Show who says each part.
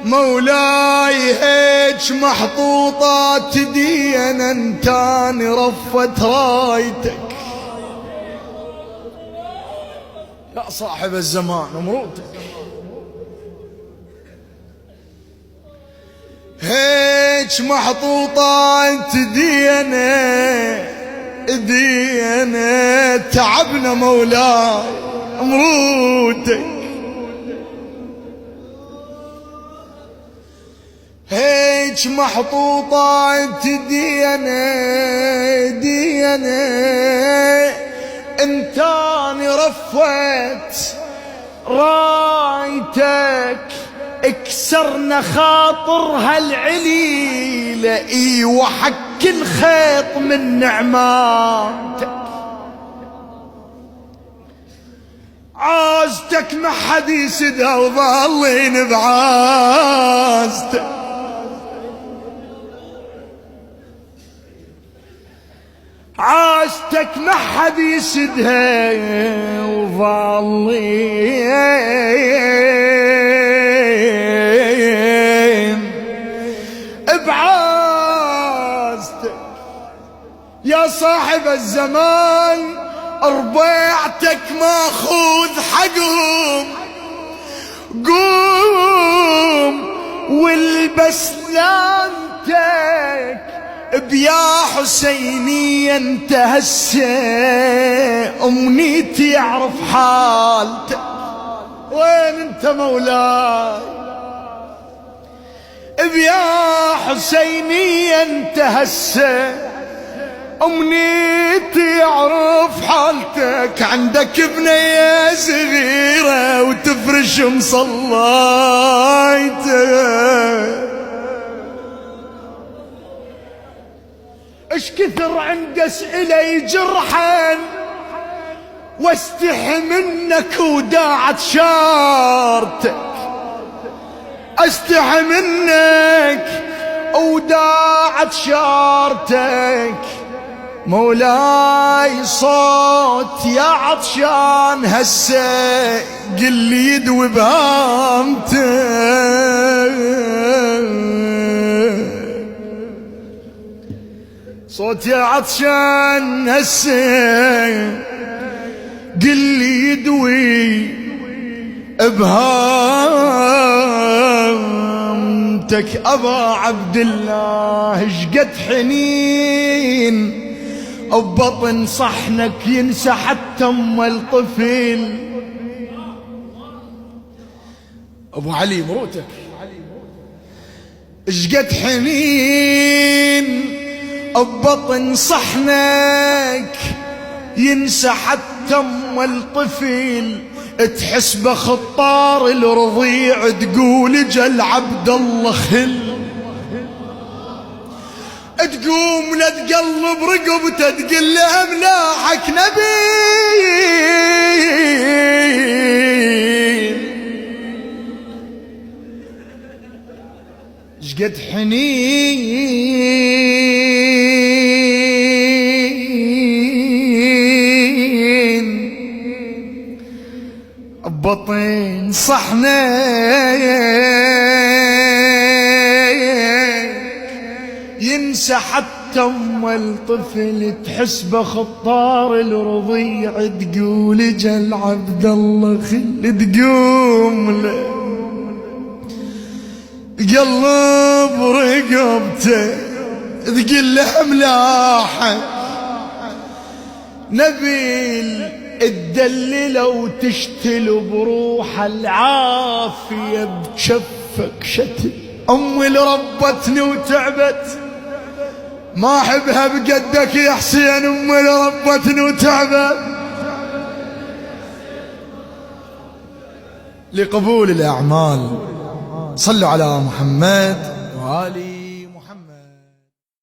Speaker 1: مولاي هيج محطوطة تدينا انتاني رفت رايتك يا صاحب الزمان ومروتك. هيج محطوطة دينا تعبنا مولاي مروتك. هيج محطوطة دينا انتاني رفت رايتك اكسرنا خاطر هالعليلة اي وحك الخيط من نعماتك. عازتك ما حد يسدها وظلين بعازتك. عازتك ما حد يسدها وظلين بعازتك. يا صاحب الزمان ربيعتك ماخوذ حقهم قوم والبس لانتك بيا حسيني انت هسه امنيتي يعرف حالتك. وين انت مولاي بيا حسيني انت هسه امنيتي يعرف حالتك. عندك بنية صغيرة وتفرش مصلايتك اش كثر عند اسئلة يجرحن واستحي منك وداعت شارتك. استحي منك وداعت شارتك مولاي. صوت يا عطشان هسه قل لي يدوي بهامتك. صوت يا عطشان هسه قل لي يدوي بهامتك. ابا عبد الله شقد حنين ببطن صحنك ينسى حتى ام الطفل. ابو علي مروتك شقد حنين ببطن صحنك ينسى حتى ام الطفل. تحس بخطار الرضيع تقول جل عبد الله خل. تقوم لا تقلب رقبته تقول له املاحك نبيل. شقد حنين ببطن صحنك ينسى حتى ام الطفل. تحس بخطار الرضيع تقول جل عبد الله خل. تقوم له قلب رقبته تقول له املاحك نبيل. تدلله وتشتل بروح العافية بشفك شتل. امي اللي ربتني وتعبت ما احبها بقدك يا حسين. امي اللي ربتني وتعبت. لقبول الاعمال صلوا على محمد وآله.